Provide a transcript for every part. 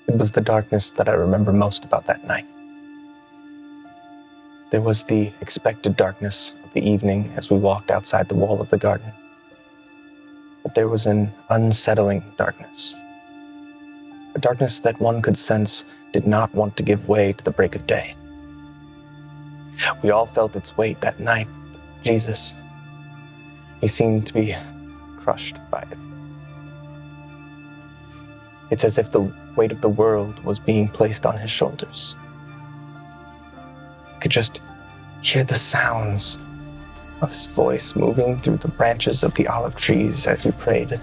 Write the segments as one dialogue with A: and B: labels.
A: It was the darkness that I remember most about that night. There was the expected darkness of the evening as we walked outside the wall of the garden. But there was an unsettling darkness. A darkness that one could sense did not want to give way to the break of day. We all felt its weight that night. Jesus, he seemed to be crushed by it. It's as if the weight of the world was being placed on his shoulders. I could just hear the sounds of his voice moving through the branches of the olive trees as he prayed.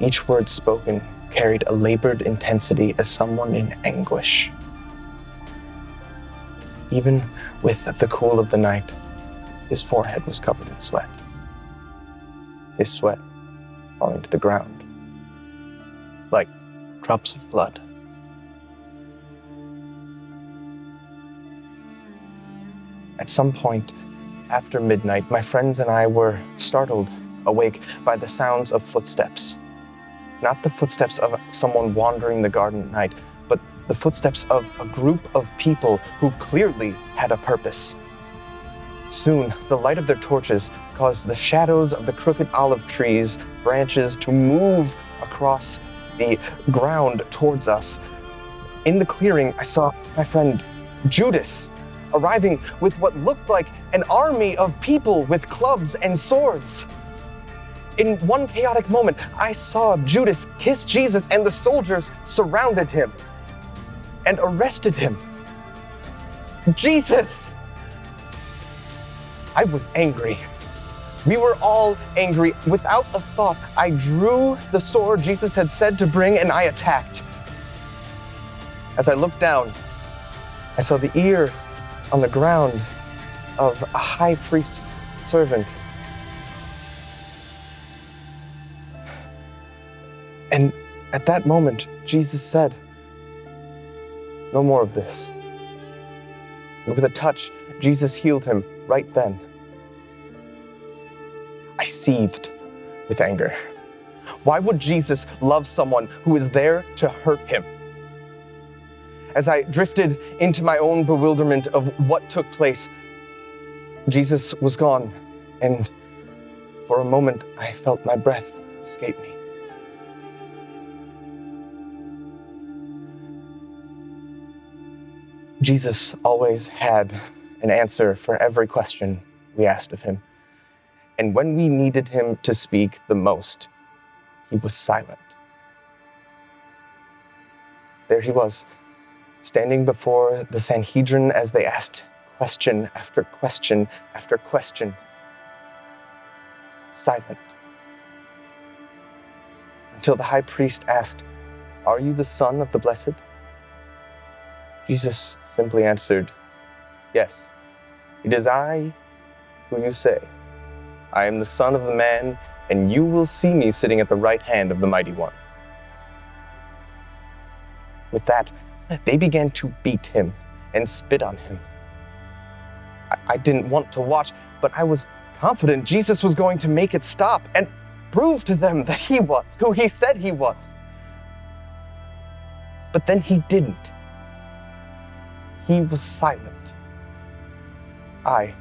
A: Each word spoken carried a labored intensity as someone in anguish. Even with the cool of the night, his forehead was covered in sweat. His sweat falling to the ground like drops of blood. At some point after midnight, my friends and I were startled awake by the sounds of footsteps. Not the footsteps of someone wandering the garden at night, but the footsteps of a group of people who clearly had a purpose. Soon, the light of their torches caused the shadows of the crooked olive trees' branches to move across the ground towards us. In the clearing, I saw my friend Judas arriving with what looked like an army of people with clubs and swords. In one chaotic moment, I saw Judas kiss Jesus, and the soldiers surrounded him and arrested him. Jesus! I was angry. We were all angry. Without a thought, I drew the sword Jesus had said to bring, and I attacked. As I looked down, I saw the ear on the ground of a high priest's servant. And at that moment, Jesus said, "No more of this." And with a touch, Jesus healed him right then. I seethed with anger. Why would Jesus love someone who is there to hurt him? As I drifted into my own bewilderment of what took place, Jesus was gone, and for a moment I felt my breath escape me. Jesus always had an answer for every question we asked of him. And when we needed him to speak the most, he was silent. There he was, standing before the Sanhedrin as they asked question after question after question. Silent. Until the high priest asked, "Are you the Son of the Blessed?" Jesus simply answered, "Yes, it is I who you say. I am the Son of the Man, and you will see me sitting at the right hand of the Mighty One." With that, they began to beat him and spit on him. I didn't want to watch, but I was confident Jesus was going to make it stop and prove to them that he was who he said he was. But then he didn't. He was silent. I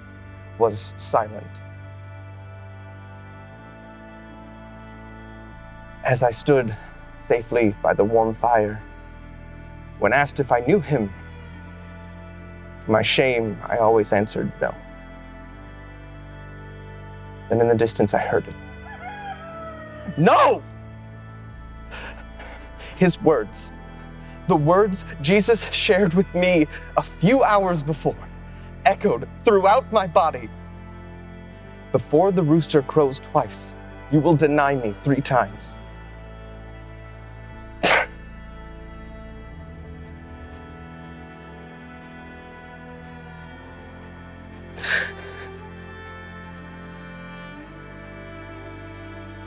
A: was silent. As I stood safely by the warm fire, when asked if I knew him, to my shame, I always answered no. Then in the distance, I heard it. No! His words, the words Jesus shared with me a few hours before, echoed throughout my body. "Before the rooster crows twice, you will deny me 3 times.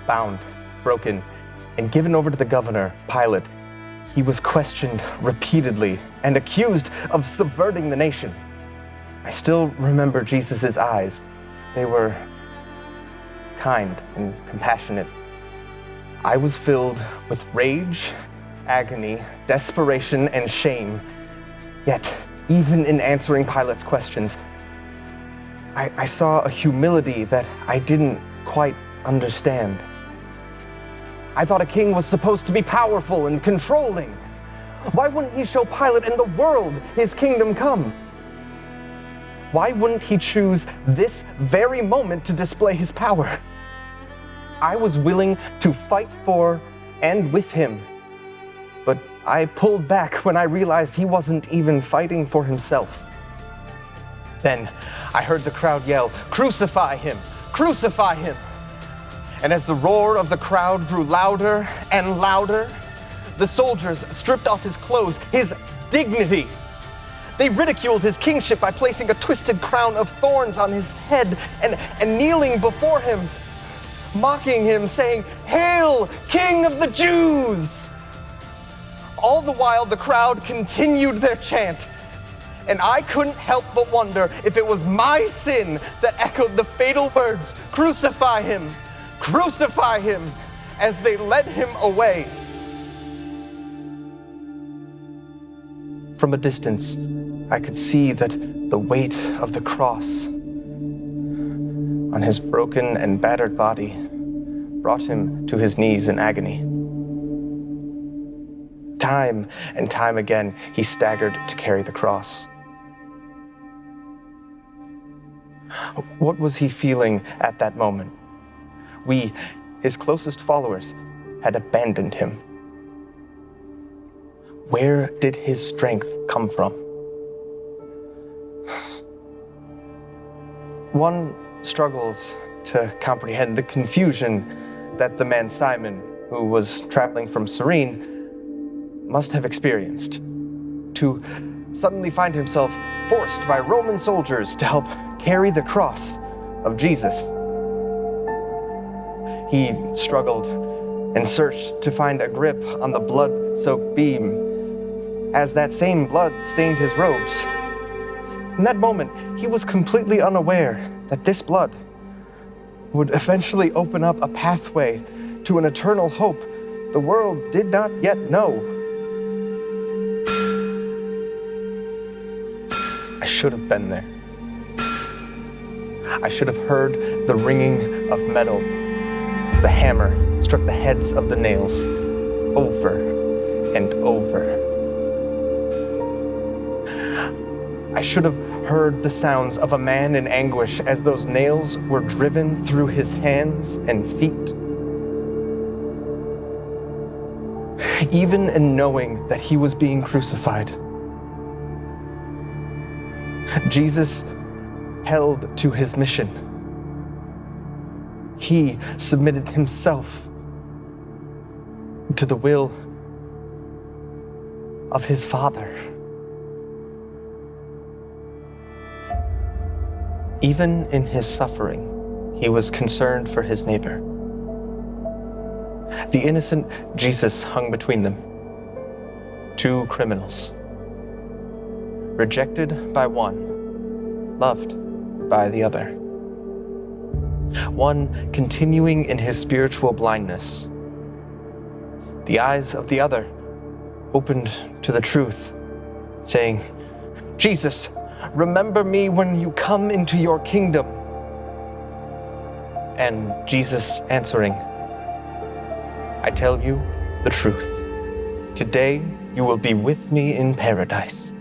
A: Bound, broken, and given over to the governor, Pilate, he was questioned repeatedly and accused of subverting the nation. I still remember Jesus' eyes. They were kind and compassionate. I was filled with rage agony, desperation, and shame. Yet, even in answering Pilate's questions, I saw a humility that I didn't quite understand. I thought a king was supposed to be powerful and controlling. Why wouldn't he show Pilate and the world his kingdom come? Why wouldn't he choose this very moment to display his power? I was willing to fight for and with him, but I pulled back when I realized he wasn't even fighting for himself. Then I heard the crowd yell, "Crucify him! Crucify him!" And as the roar of the crowd grew louder and louder, the soldiers stripped off his clothes, his dignity. They ridiculed his kingship by placing a twisted crown of thorns on his head and kneeling before him, mocking him, saying, "Hail, King of the Jews!" All the while, the crowd continued their chant, and I couldn't help but wonder if it was my sin that echoed the fatal words, "Crucify him! Crucify him!" as they led him away. From a distance, I could see that the weight of the cross on his broken and battered body brought him to his knees in agony. Time and time again, he staggered to carry the cross. What was he feeling at that moment? We, his closest followers, had abandoned him. Where did his strength come from? One struggles to comprehend the confusion that the man Simon, who was traveling from Cyrene, must have experienced, to suddenly find himself forced by Roman soldiers to help carry the cross of Jesus. He struggled and searched to find a grip on the blood-soaked beam, as that same blood stained his robes. In that moment, he was completely unaware that this blood would eventually open up a pathway to an eternal hope the world did not yet know. I should have been there. I should have heard the ringing of metal as the hammer struck the heads of the nails over and over. I should have heard the sounds of a man in anguish as those nails were driven through his hands and feet. Even in knowing that he was being crucified, Jesus held to his mission. He submitted himself to the will of his Father. Even in his suffering, he was concerned for his neighbor. The innocent Jesus hung between them, two criminals, rejected by one, loved by the other. One continuing in his spiritual blindness, the eyes of the other opened to the truth, saying, "Jesus, remember me when you come into your kingdom." And Jesus answering, "I tell you the truth. Today you will be with me in paradise."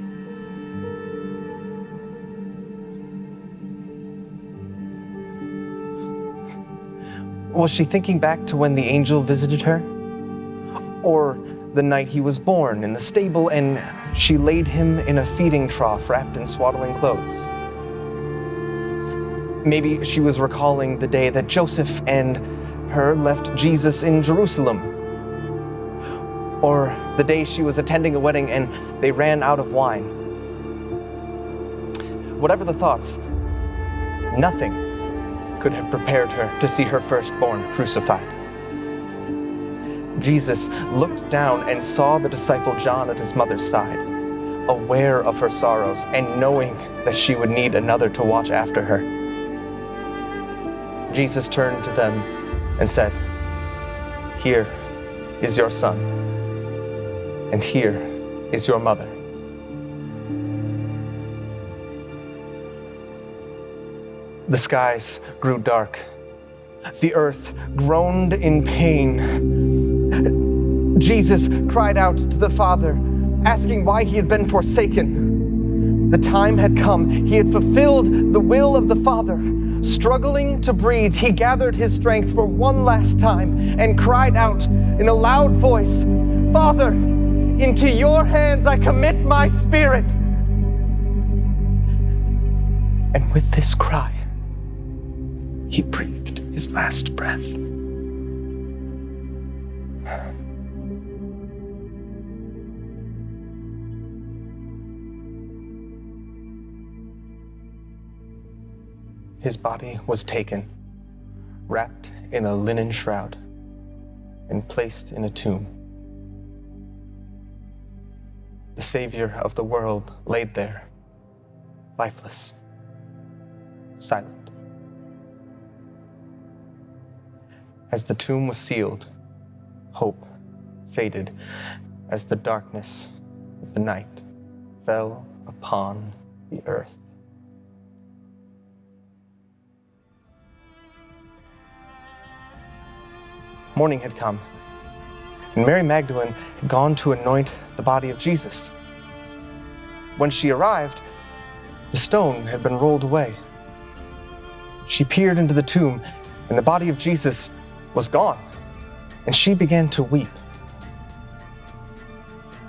A: Was she thinking back to when the angel visited her? Or the night he was born in the stable and she laid him in a feeding trough wrapped in swaddling clothes? Maybe she was recalling the day that Joseph and her left Jesus in Jerusalem. Or the day she was attending a wedding and they ran out of wine. Whatever the thoughts, nothing could have prepared her to see her firstborn crucified. Jesus looked down and saw the disciple John at his mother's side, aware of her sorrows and knowing that she would need another to watch after her. Jesus turned to them and said, "Here is your son." and here is your mother." The skies grew dark. The earth groaned in pain. Jesus cried out to the Father, asking why he had been forsaken. The time had come. He had fulfilled the will of the Father. Struggling to breathe, he gathered his strength for one last time and cried out in a loud voice, "Father, into your hands I commit my spirit." And with this cry, he breathed his last breath. His body was taken, wrapped in a linen shroud, and placed in a tomb. The Savior of the world laid there, lifeless, silent. As the tomb was sealed, hope faded as the darkness of the night fell upon the earth. Morning had come, and Mary Magdalene had gone to anoint the body of Jesus. When she arrived, the stone had been rolled away. She peered into the tomb, and the body of Jesus was gone, and she began to weep.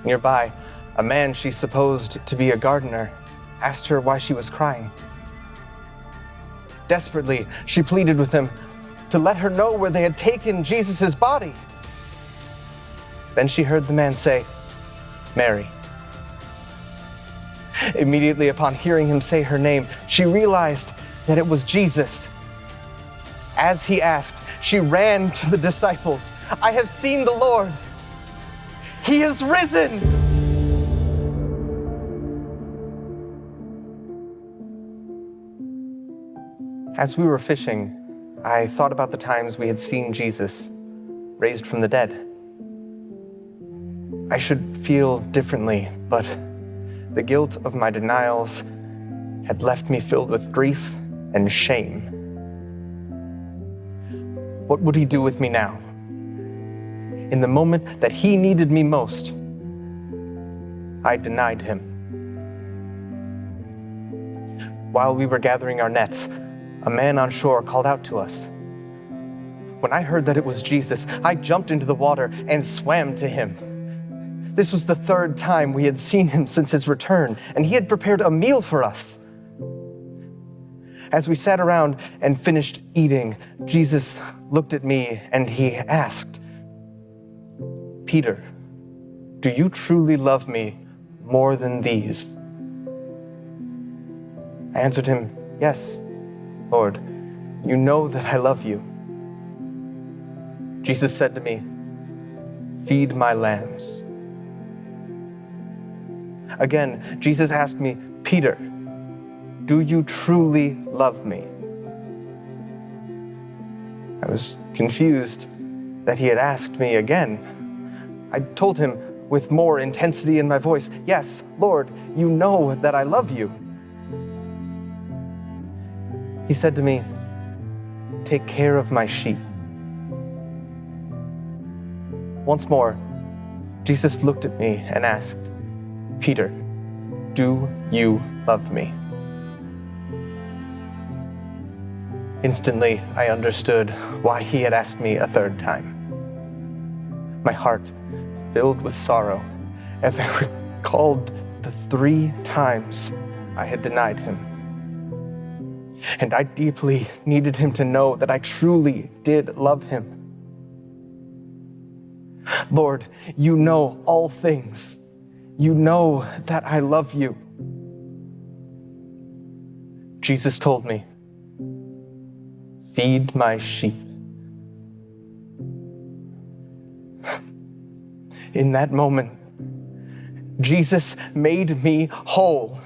A: Nearby, a man she supposed to be a gardener asked her why she was crying. Desperately, she pleaded with him to let her know where they had taken Jesus' body. Then she heard the man say, "Mary." Immediately upon hearing him say her name, she realized that it was Jesus. As he asked, she ran to the disciples. "I have seen the Lord. He is risen." As we were fishing, I thought about the times we had seen Jesus raised from the dead. I should feel differently, but the guilt of my denials had left me filled with grief and shame. What would he do with me now? In the moment that he needed me most, I denied him. While we were gathering our nets, a man on shore called out to us. When I heard that it was Jesus, I jumped into the water and swam to him. This was the third time we had seen him since his return, and he had prepared a meal for us. As we sat around and finished eating, Jesus looked at me and he asked, "Peter, do you truly love me more than these?" I answered him, "Yes, Lord, you know that I love you." Jesus said to me, "Feed my lambs." Again, Jesus asked me, "Peter, do you truly love me?" I was confused that he had asked me again. I told him with more intensity in my voice, "Yes, Lord, you know that I love you." He said to me, "Take care of my sheep." Once more, Jesus looked at me and asked, "Peter, do you love me?" Instantly, I understood why he had asked me a third time. My heart filled with sorrow as I recalled the 3 times I had denied him. And I deeply needed him to know that I truly did love him. Lord, you know all things. You know that I love you. Jesus told me, "Feed my sheep." In that moment, Jesus made me whole.